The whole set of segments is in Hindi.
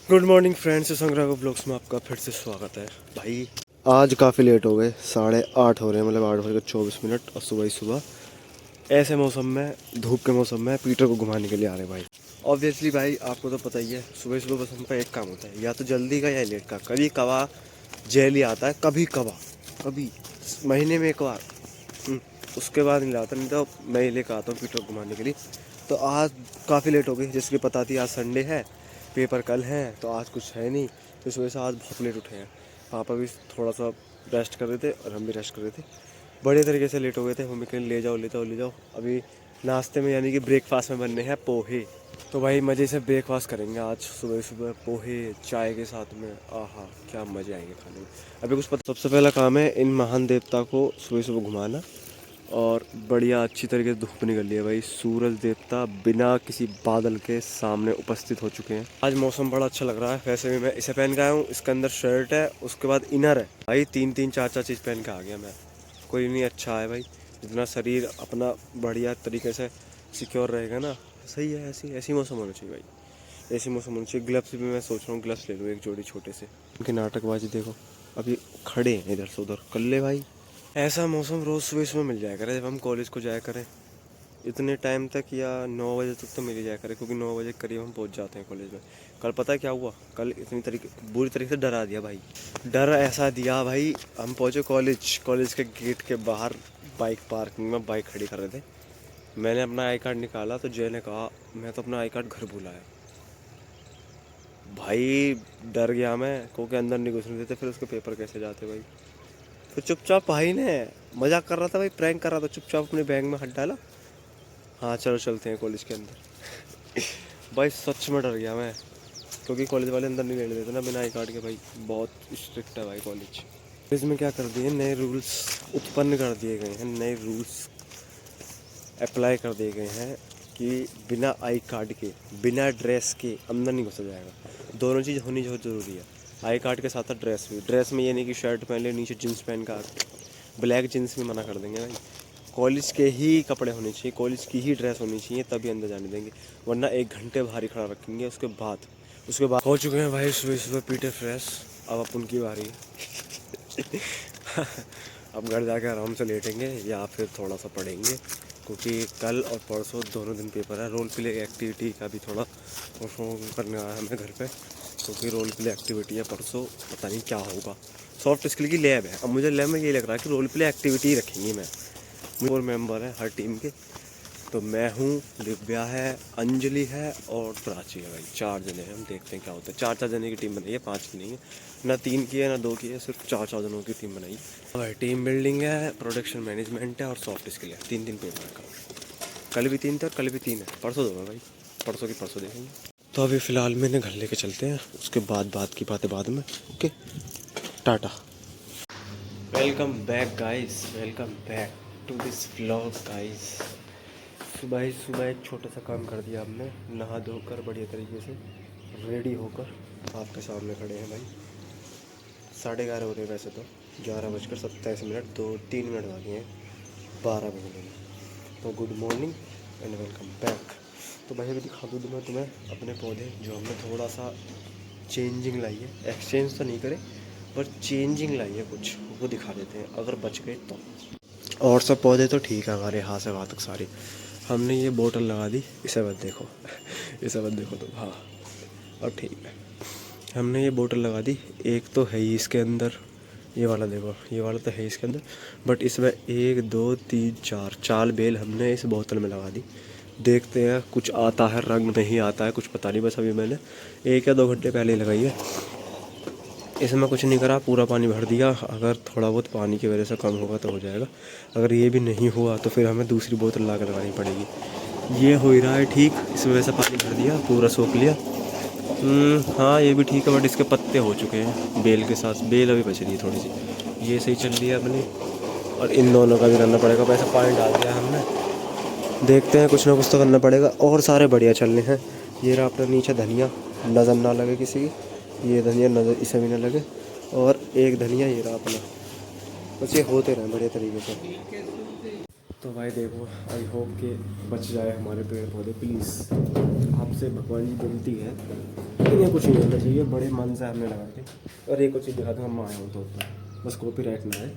गुड मॉर्निंग फ्रेंड्स, संग्रह ब्लॉग्स में आपका फिर से स्वागत है। भाई आज काफ़ी लेट हो गए, 8:30 हो रहे हैं, मतलब 8:24 और सुबह ही सुबह ऐसे मौसम में, धूप के मौसम में पीटर को घुमाने के लिए आ रहे हैं भाई। ऑब्वियसली भाई आपको तो पता ही है, सुबह सुबह बस हम पर एक काम होता है, या तो जल्दी का या लेट का। कभी कवा जेल ही आता है, कभी कवा, कभी महीने में एक बार। उसके बाद नहीं लाता, नहीं तो मैं ही लेकर आता हूँ पीटर को घुमाने के लिए। तो आज काफ़ी लेट हो गई, जिसकी पता थी आज संडे है, पेपर कल है, तो आज कुछ है नहीं। तो इस वजह से आज बहुत लेट उठे हैं। पापा भी थोड़ा सा रेस्ट कर रहे थे और हम भी रेस्ट कर रहे थे। बड़े तरीके से लेट हो गए थे। मम्मी कहीं ले जाओ ले जाओ ले जाओ। अभी नाश्ते में यानी कि ब्रेकफास्ट में बनने हैं पोहे। तो भाई मज़े से ब्रेकफास्ट करेंगे आज सुबह सुबह, पोहे चाय के साथ में। आहा क्या मज़े आएंगे खाने में। अभी कुछ पता। सबसे पहला काम है इन महान देवता को सुबह सुबह घुमाना, और बढ़िया अच्छी तरीके से धूप निकल रही है भाई। सूरज देवता बिना किसी बादल के सामने उपस्थित हो चुके हैं। आज मौसम बड़ा अच्छा लग रहा है। वैसे भी मैं इसे पहन के आया हूँ, इसके अंदर शर्ट है, उसके बाद इनर है भाई। तीन तीन चार चार चीज़ पहन के आ गया मैं। कोई नहीं, अच्छा है भाई। जितना शरीर अपना बढ़िया तरीके से सिक्योर रहेगा ना, सही है। ऐसी ऐसी मौसम होना चाहिए भाई, ऐसी मौसम होना चाहिए। ग्लव्स भी मैं सोच रहा हूँ ग्लव्स ले लूँ एक जोड़ी छोटे से। उनकी नाटकबाजी देखो, अभी खड़े हैं इधर से उधर कर ले भाई। ऐसा मौसम रोज़ सुबह सुबह मिल जाया करे जब हम कॉलेज को जाया करें। इतने टाइम तक या 9 बजे तक तो मिल ही जाया करे, क्योंकि 9 बजे करीब हम पहुंच जाते हैं कॉलेज में। कल पता है क्या हुआ? कल इतनी तरीके बुरी तरीके से डरा दिया भाई। डर ऐसा दिया भाई, हम पहुंचे कॉलेज के गेट के बाहर बाइक पार्किंग में बाइक खड़ी कर रहे थे। मैंने अपना आई कार्ड निकाला तो जय ने कहा मैं तो अपना आई कार्ड घर भूला है। भाई डर गया मैं, क्योंकि अंदर नहीं घुसने देते, फिर उसके पेपर कैसे जाते भाई। फिर चुपचाप भाई ने मजाक कर रहा था भाई, प्रैंक कर रहा था, चुपचाप अपने बैग में हाथ डाला। हाँ चलो चलते हैं कॉलेज के अंदर। भाई सच में डर गया मैं, क्योंकि कॉलेज वाले अंदर नहीं लेने देते ना बिना आई कार्ड के भाई। बहुत स्ट्रिक्ट है भाई कॉलेज। इसमें क्या कर दिए, नए रूल्स उत्पन्न कर दिए गए हैं, नए रूल्स अप्लाई कर दिए गए हैं कि बिना आई कार्ड के, बिना ड्रेस के अंदर नहीं घुसा जाएगा। दोनों चीज़ होनी बहुत ज़रूरी है। आई कार्ड के साथ साथ ड्रेस भी। ड्रेस में ये नहीं कि शर्ट पहन ले नीचे जींस पहन का, ब्लैक जींस भी मना कर देंगे भाई। कॉलेज के ही कपड़े होने चाहिए, कॉलेज की ही ड्रेस होनी चाहिए, तभी अंदर जाने देंगे। वरना 1 घंटे बाहर ही खड़ा रखेंगे। उसके बाद हो चुके हैं भाई सुबह सुबह पीटे फ्रेश। अब अपन की बारी है। अब घर जाके आराम से लेटेंगे या फिर थोड़ा सा पढ़ेंगे, क्योंकि कल और परसों दोनों दिन पेपर है। रोल प्ले एक्टिविटी का भी थोड़ा परफॉर्म करने आया हमें घर पे, क्योंकि रोल प्ले एक्टिविटी है परसों। पता नहीं क्या होगा। सॉफ्ट स्किल की लैब है। अब मुझे लैब में ये लग रहा है कि रोल प्ले एक्टिविटी ही रखेंगी। मैं 4 मेंबर हैं हर टीम के। तो मैं हूँ, दिव्या है, अंजलि है और प्राची है भाई। 4 जने हैं। हम देखते हैं क्या होता है। 4 जने की टीम बनाई है, 5 की नहीं है, ना 3 की है ना 2 की है, सिर्फ 4 जनों की टीम बनाई है भाई। टीम बिल्डिंग है, प्रोडक्शन मैनेजमेंट है और सॉफ्ट स्किल है। 3 पेपर का। कल भी 3 थे और कल भी 3 है। परसों 2 है भाई, परसों की परसों देखेंगे। तो अभी फ़िलहाल में इन्हें घर लेके चलते हैं, उसके बाद बात की बातें बाद में। Okay, tata. Welcome back guys, welcome back to this vlog guys. सुबह ही सुबह एक छोटा सा काम कर दिया हमने। नहा धोकर बढ़िया तरीके से रेडी होकर आपके सामने खड़े हैं भाई। 11:30 हो रहे हैं वैसे तो, 11:27, 2-3 मिनट बाकी हैं 12 बजने में। तो good morning and welcome back. तो भाई अभी दिखा दूँ मैं तुम्हें अपने पौधे, जो हमने थोड़ा सा चेंजिंग लाई है। एक्सचेंज तो नहीं करे, पर चेंजिंग लाई है कुछ, वो दिखा देते हैं अगर बच गए तो। और सब पौधे तो ठीक है हमारे, यहाँ से वहाँ तक सारी। हमने ये बोतल लगा दी, इसे मत देखो। इसे मत देखो तुम। हाँ अब ठीक है। हमने ये बोतल लगा दी, एक तो है ही इसके अंदर, ये वाला देखो, ये वाला तो है इसके अंदर। बट इसमें 1 2 3 4 बेल हमने इस बोतल में लगा दी। देखते हैं कुछ आता है, रंग नहीं आता है, कुछ पता नहीं। बस अभी मैंने 1 या 2 घंटे पहले ही लगाई है। इसमें कुछ नहीं करा, पूरा पानी भर दिया। अगर थोड़ा बहुत पानी की वजह से कम होगा तो हो जाएगा। अगर ये भी नहीं हुआ तो फिर हमें दूसरी बोतल ला कर लगानी पड़ेगी। ये हो ही रहा है ठीक, इस वजह से पानी भर दिया, पूरा सोख लिया। हाँ ये भी ठीक है, बट इसके पत्ते हो चुके हैं बेल के साथ। बेल अभी बच रही है थोड़ी सी, ये सही चल रही है अपनी। और इन दोनों का भी करना पड़ेगा। वैसे पानी डाल दिया हमने, देखते हैं कुछ ना कुछ तो करना पड़ेगा। और सारे बढ़िया चलने हैं। ये रहा अपना नीचे धनिया, नज़र ना लगे किसी की। ये धनिया नज़र इसे भी ना लगे। और एक धनिया ये रहा अपना। बस ये होते रहें बढ़िया तरीके से। तो भाई देखो, आई होप कि बच जाए हमारे पेड़ पौधे प्लीज़। आपसे भगवान जी विनती है, इन्हें कुछ नहीं होना चाहिए, बड़े मन से हमने लगाए थे। और एक चीज़ दिखा दूँ, हम आए हो तो ऊपर बस कॉपीराइट ना है,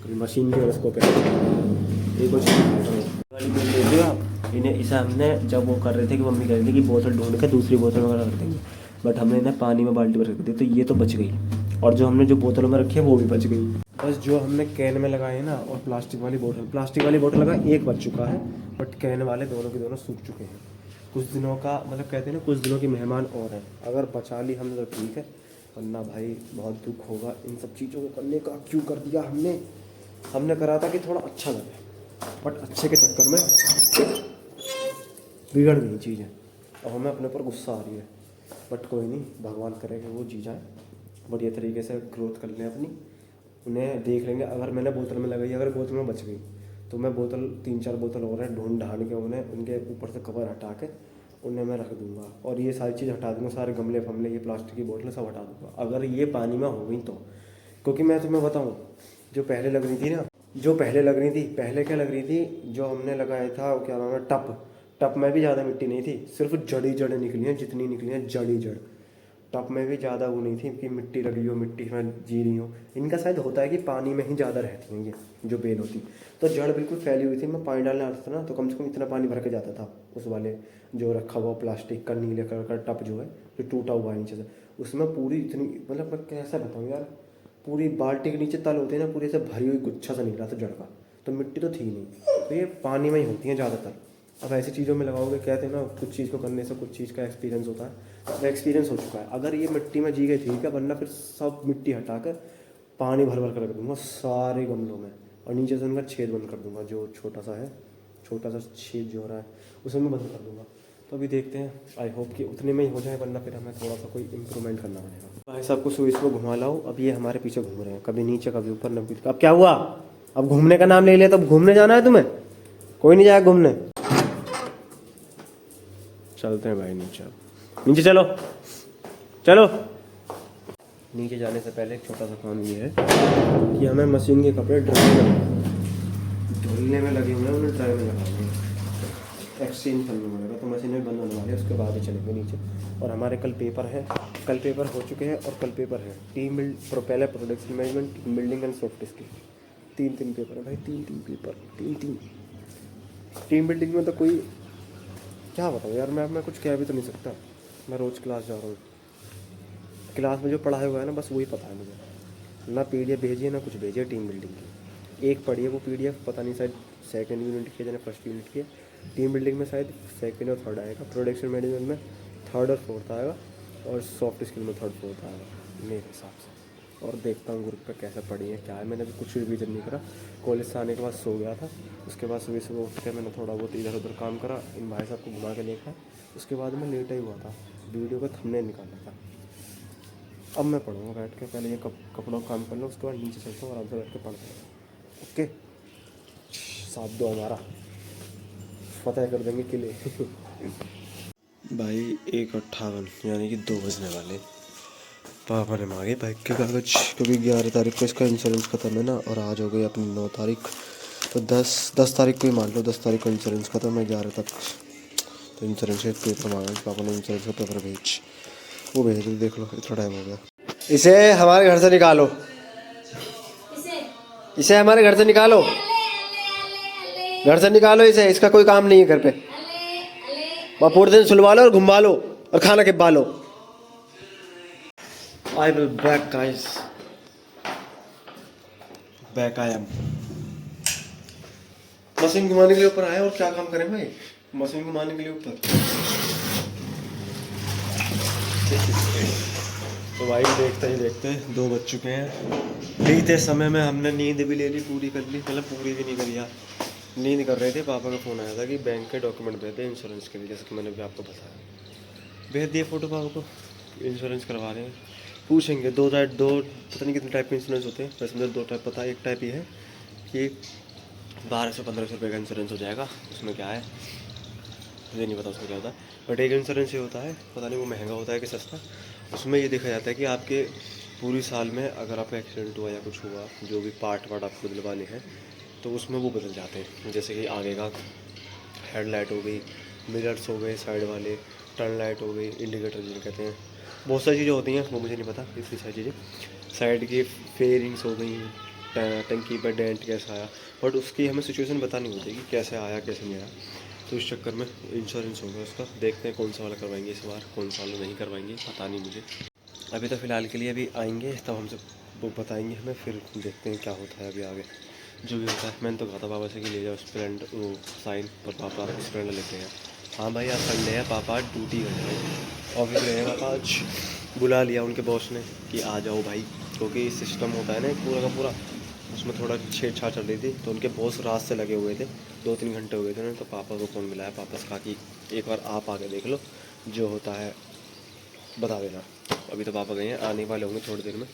कभी मशीन की वजह से कॉपीराइट। एक चीज़ दिखाता हूँ, वाली बोल देते हो आप इन्हें। इसे हमने जब वो कर रहे थे कि मम्मी कह रही थी कि बोतल ढूंढ के दूसरी बोतल में रख देंगे, बट हमने इन्हें पानी में बाल्टी में रख दी, तो ये तो बच गई। और जो हमने जो बोतलों में रखी है वो भी बच गई। बस जो हमने कैन में लगाए हैं ना, और प्लास्टिक वाली बोतल लगा एक बच चुका है, बट कैन वाले दोनों के दोनों सूख चुके हैं। कुछ दिनों का मतलब कहते हैं ना, कुछ दिनों की मेहमान और हैं, अगर बचा ली हमने तो ठीक है, वरना भाई बहुत दुख होगा इन सब चीज़ों को करने का। क्यों कर दिया हमने करा था कि थोड़ा अच्छा लगे, बट अच्छे के चक्कर में बिगड़ गई चीज़ें। अब हमें अपने ऊपर गुस्सा आ रही है, बट कोई नहीं, भगवान करेगा वो जी जाए, बढ़िया तरीके से ग्रोथ कर लें अपनी। उन्हें देख लेंगे, अगर मैंने बोतल में लगाई, अगर बोतल में बच गई तो मैं बोतल 3-4 बोतल और हैं ढूंढ ढांड के उन्हें उनके ऊपर से कवर हटा के उन्हें मैं रख दूंगा। और ये सारी चीज़ हटा दूंगा, सारे गमले फमले, ये प्लास्टिक की बोतलें सब हटा दूंगा अगर ये पानी में हो गई तो। क्योंकि मैं तुम्हें बताऊँ, जो पहले लग रही थी ना, पहले क्या लग रही थी, जो हमने लगाया था क्या नाम है, टप में भी ज़्यादा मिट्टी नहीं थी, सिर्फ जड़ी निकली हैं, जितनी निकली हैं जड़। टप में भी ज़्यादा वो नहीं थी कि मिट्टी लगी हो, मिट्टी में जी रही हो। इनका शायद होता है कि पानी में ही ज़्यादा रहती हैं ये जो बेल होती, तो जड़ बिल्कुल फैली हुई थी। मैं पानी डालने आता था ना, तो कम से कम इतना पानी भर के जाता था उस वाले जो रखा हुआ प्लास्टिक का नीले कलर का टप जो है, जो टूटा हुआ है नीचे से, उसमें पूरी इतनी, मतलब मैं कैसा बताऊँ यार, पूरी बाल्टी के नीचे तल होते हैं ना, पूरी से भरी हुई गुच्छा सा निकला था जड़ का। तो मिट्टी तो थी नहीं, तो ये पानी में ही होती हैं ज़्यादातर। अब ऐसी चीज़ों में लगाओगे, कहते हैं ना कुछ चीज़ को करने से कुछ चीज़ का एक्सपीरियंस होता है, तो एक्सपीरियंस हो चुका है। अगर ये मिट्टी में जी गई ठीक है, वरना फिर सब मिट्टी हटा कर पानी भर भर कर रख दूँगा सारे गमलों में, और नीचे से उनका छेद बंद कर दूँगा, जो छोटा सा छेद जो हो रहा है उसे मैं बंद कर दूँगा। तो अभी देखते हैं, आई होप कि उतने में ही हो जाए, वरना फिर हमें थोड़ा सा कोई इम्प्रूवमेंट करना पड़ेगा। भाई साहब को सुइस को घुमा लाओ, अब ये हमारे पीछे घूम रहे हैं, कभी नीचे कभी ऊपर न पीछे। अब क्या हुआ, अब घूमने का नाम ले लिया, तब घूमने जाना है तुम्हें? कोई नहीं जाएगा घूमने, चलते हैं भाई नीचे चलो चलो। नीचे जाने से पहले एक छोटा सा काम ये है कि हमें मशीन के कपड़े धुलने में लगे हुए हैं, उन्हें ड्राई में लगाएंगे, एक्सचेंज करने पड़ेगा, तो मशीनें बंद होने वाली है, उसके बाद ही चलेंगे नीचे। और हमारे कल पेपर हो चुके हैं, और कल पेपर है पहले production management, team building and soft skill, तीन पेपर है भाई, तीन पेपर। टीम बिल्डिंग में तो कोई क्या बताऊँ यार, मैं कुछ कह भी तो नहीं सकता। मैं रोज़ क्लास जा रहा हूँ, क्लास में जो पढ़ाया हुआ है ना, बस वही पता है मुझे, ना PDF भेजी है ना कुछ भेजी है टीम बिल्डिंग की। एक पढ़ी है वो PDF, पता नहीं शायद सेकंड यूनिट की है या फर्स्ट यूनिट की है। टीम बिल्डिंग में शायद सेकंड और थर्ड आएगा, प्रोडक्शन मैनेजमेंट में थर्ड और फोर्थ आएगा, और सॉफ्ट स्किल में थर्ड फोर्थ आएगा मेरे हिसाब से। और देखता हूँ ग्रुप पे कैसे पढ़ी है क्या है, मैंने भी कुछ रिवीजन नहीं करा, कॉलेज से आने के बाद सो गया था। उसके बाद सुबह उठ के मैंने थोड़ा बहुत इधर उधर काम करा, इन भाई साहब को घुमा के देखा, उसके बाद मैं लेटा ही हुआ था, वीडियो का थंबनेल निकालना था। अब मैं पढ़ूँगा बैठ के, पहले ये कपड़ों का काम कर लो, उसके बाद नीचे चलता हूँ, आराम से बैठ के पढ़ता हूँ। ओके, साथ दो हमारा, फतेह कर देंगे किले। भाई 1:58 यानी कि 2 बजने वाले। पापा ने मांगे बाइक के कागज़, क्योंकि 11 तारीख को इसका इंश्योरेंस ख़त्म है ना, और आज हो गई अपनी 9 तारीख, तो 10 तारीख को ही मान लो, 10 तारीख को इंश्योरेंस ख़त्म है, 11 तक। तो इंश्योरेंस के पेपर मांगे पापा ने, इंश्योरेंस का पेपर वो भेज दो, देख लो इतना टाइम हो गया। इसे हमारे घर से निकालो, इसे हमारे घर से निकालो, घर से निकालो इसे, इसका कोई काम नहीं है घर पे। वहाँ पूरे दिन सुलवा लो और घुमा लो और खाना खिपा लो। I will back guys, back I am. Machine घुमाने के लिए ऊपर आए, और क्या काम करें भाई, मशीन घुमाने के लिए ऊपर। तो भाई देखते 2 बज चुके हैं। बीते समय में हमने नींद भी ले ली, पूरी कर ली, मतलब पूरी भी नहीं करी यार, नींद कर रहे थे। पापा का फ़ोन आया था कि बैंक के डॉक्यूमेंट भेज दे इंश्योरेंस के लिए, जैसे कि मैंने भी आपको बताया, भेज दिए फ़ोटो पापा को, इंश्योरेंस करवा रहे हैं। पूछेंगे दो पता नहीं कितने टाइप के इंश्योरेंस होते हैं, वैसे मुझे 2 टाइप पता है। एक टाइप ये है कि 1200-1500 रुपये का इंश्योरेंस हो जाएगा, उसमें क्या है मुझे नहीं पता उसमें क्या होता है, बट एक इंश्योरेंस ये होता है, पता नहीं वो महंगा होता है कि सस्ता। उसमें ये देखा जाता है कि आपके पूरी साल में अगर आपका एक्सीडेंट हुआ या कुछ हुआ, जो भी पार्ट आपको दिलवाने हैं, तो उसमें वो बदल जाते हैं, जैसे कि आगे का हेडलाइट हो गई, मिरर्स हो गए साइड वाले, टर्न लाइट हो गई, इंडिकेटर जिन्हें कहते हैं, बहुत सारी चीज़ें होती हैं वो मुझे नहीं पता, इतनी सारी चीज़ें। साइड की फेयरिंग्स हो गई, टंकी पर डेंट कैसा आया, बट उसकी हमें सिचुएशन बतानी होती है कि कैसे आया कैसे नहीं आया। तो इस चक्कर में इंश्योरेंस होगा उसका, देखते हैं कौन सा वाला करवाएंगे इस बार, कौन सा वाला नहीं करवाएंगे पता नहीं मुझे। अभी तो फ़िलहाल के लिए अभी आएंगे तब हमसे वो बताएंगे हमें, फिर देखते हैं क्या होता है अभी आगे जो भी होता है। मैंने तो कहा था पापा से कि ले जाओ स्प्लेंडर वो साइन, पर पापा स्प्लेंडर लेते हैं। हाँ भाई आज संडे है, पापा आज ड्यूटी कर रहे हैं, ऑफिस गए हैं पापा आज। बुला लिया उनके बॉस ने कि आ जाओ भाई, क्योंकि सिस्टम होता है ना पूरा का पूरा, उसमें थोड़ा छेड़छाड़ चल रही थी, तो उनके बॉस रात से लगे हुए थे, 2-3 घंटे हो गए थे उन्हें। तो पापा को फ़ोन मिलाया, पापा से कहा कि एक बार आप आके देख लो, जो होता है बता देना। अभी तो पापा गए हैं, आने वाले होंगे थोड़ी देर में।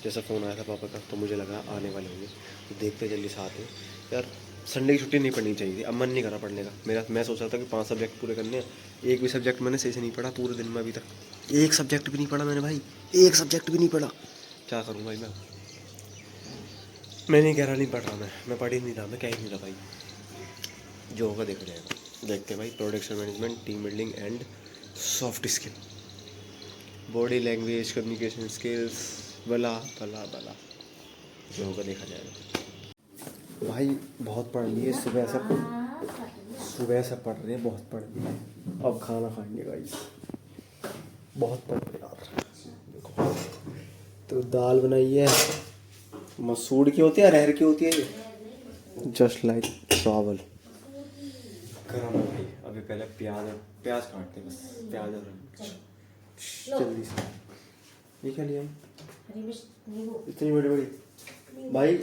जैसा फ़ोन आया था पापा का तो मुझे लगा आने वाले होंगे, तो देखते जल्दी से आते हैं। यार संडे की छुट्टी नहीं पढ़नी चाहिए थी, अब मन नहीं करा पढ़ने का मेरा। मैं सोच रहा था कि 5 सब्जेक्ट पूरे करने हैं, एक भी सब्जेक्ट मैंने सही से नहीं पढ़ा पूरे दिन में अभी तक, एक सब्जेक्ट भी नहीं पढ़ा मैंने भाई, एक सब्जेक्ट भी नहीं पढ़ा। क्या करूँ भाई मैं नहीं कह रहा नहीं पढ़ रहा, मैं पढ़ ही नहीं रहा, मैं कह ही नहीं रहा भाई, जो होगा देखा जाएगा। देखते हैं भाई, production management, team building and soft skill, body language, communication skills, बला बला बला, जो होगा देखा जाएगा। भाई बहुत पढ़ लिए सुबह से पढ़ रहे हैं, बहुत पढ़ लिए, अब खाना खाएंगे गाइस। बहुत पढ़ रहे यार। देखो तो दाल बनाई है, मसूर की होती है अरहर की होती है ये, जस्ट लाइक चावल। गरम है भाई, अभी पहले प्याज काटते हैं बस, प्याज और जल्दी से। ये क्या लिया इतनी बड़ी बड़ी भाई,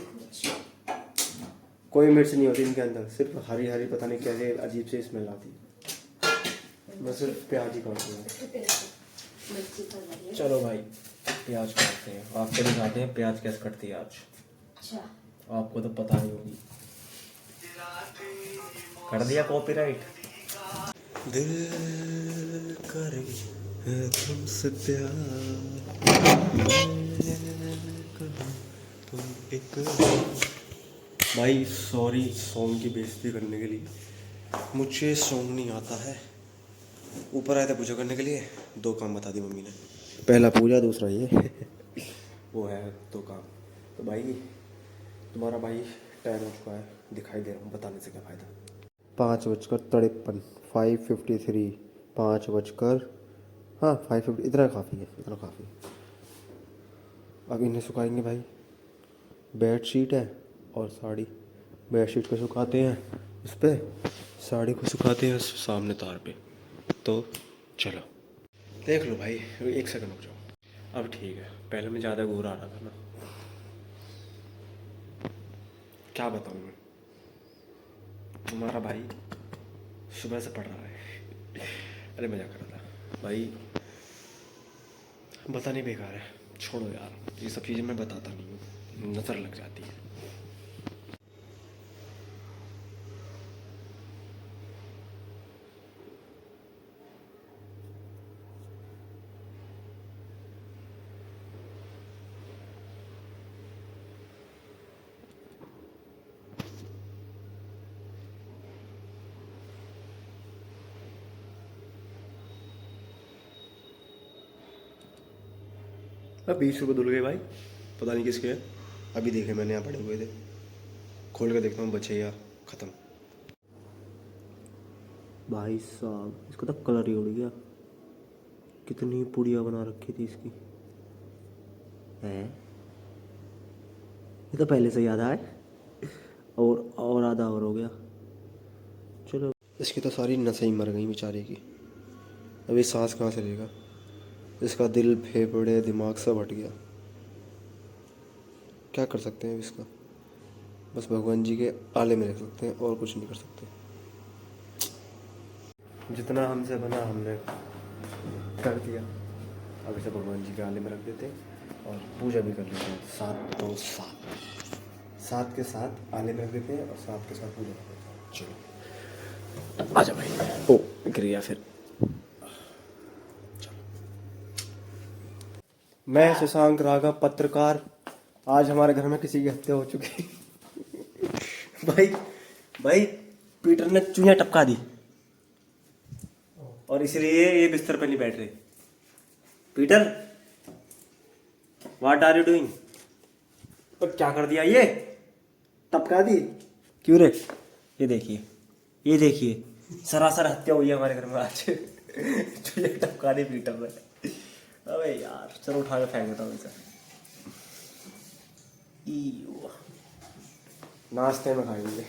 कोई मिर्च नहीं होती इनके अंदर, सिर्फ हरी हरी पता नहीं कैसे अजीब से स्मेल आती है। मैं सिर्फ प्याज ही काटती हूँ। चलो भाई प्याज काटते हैं, आपको दिखाते हैं प्याज कैसे कटती है आज। अच्छा आपको तो पता नहीं होगी। कर दिया कॉपीराइट। दिल करे तुमसे प्यार, तुम एक भाई सॉरी सॉन्ग की बेइज्जती करने के लिए, मुझे सॉन्ग नहीं आता है। ऊपर आया था पूजा करने के लिए, 2 काम बता दी मम्मी ने, पहला पूजा दूसरा ये वो है 2 काम। तो भाई तुम्हारा भाई टाइम हो चुका है, दिखाई दे रहा हूँ, बताने से क्या फ़ायदा। 5:53, 5:53, 5 बजकर, हाँ 5:50, इतना काफ़ी है, इतना काफ़ी है। अब इन्हें सुखाएंगे भाई, बेडशीट है और साड़ी, बेडशीट को सुखाते हैं उस पर, साड़ी को सुखाते हैं उस सामने तार पे। तो चलो देख लो भाई, 1 सेकंड रुक जाओ। अब ठीक है, पहले में ज़्यादा घूर आ रहा था ना, क्या बताऊँ मैं। तुम्हारा भाई सुबह से पढ़ रहा है, अरे मजाक कर रहा था भाई, बतानी बेकार है, छोड़ो यार, ये सब चीज़ें मैं बताता नहीं हूँ, नज़र लग जाती है। अब 20 रुपये धुल गए भाई, पता नहीं किसके हैं। अभी देखे मैंने यहाँ पड़े हुए थे, खोल कर देखता हूँ बचे या ख़त्म। भाई साहब इसका तो कलर ही उड़ गया, कितनी पुड़िया बना रखी थी इसकी है, ये तो पहले से याद आए, और आधा और हो गया। चलो इसकी तो सारी नसें ही मर गई बेचारे की, अभी सांस कहाँ से लेगा, इसका दिल फेफड़े दिमाग सब हट गया। क्या कर सकते हैं इसका, बस भगवान जी के आले में रख सकते हैं और कुछ नहीं कर सकते। जितना हमसे बना हमने कर दिया, अब इसे भगवान जी के आले में रख देते हैं और पूजा भी कर लेते हैं। 7 के साथ आले में रख देते हैं और 7 के साथ पूजा कर लेते हैं। चलो आजा भाई, ओ गिर गया फिर। मैं शशांक राघव पत्रकार, आज हमारे घर में किसी की हत्या हो चुकी भाई भाई पीटर ने चूहियां टपका दी और इसलिए ये बिस्तर पे नहीं बैठ रहे। Peter what are you doing? तो क्या कर दिया ये? टपका दी क्यों रे? ये देखिए सरासर हत्या हुई है हमारे घर में आज। चूहिया टपका दी पीटर ने। अबे यार चलो उठा के फेंक देता हूँ इसे। नाश्ते में खाएंगे।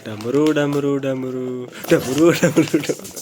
डमरू डमरू डमरू डमरू डमरू डमरू।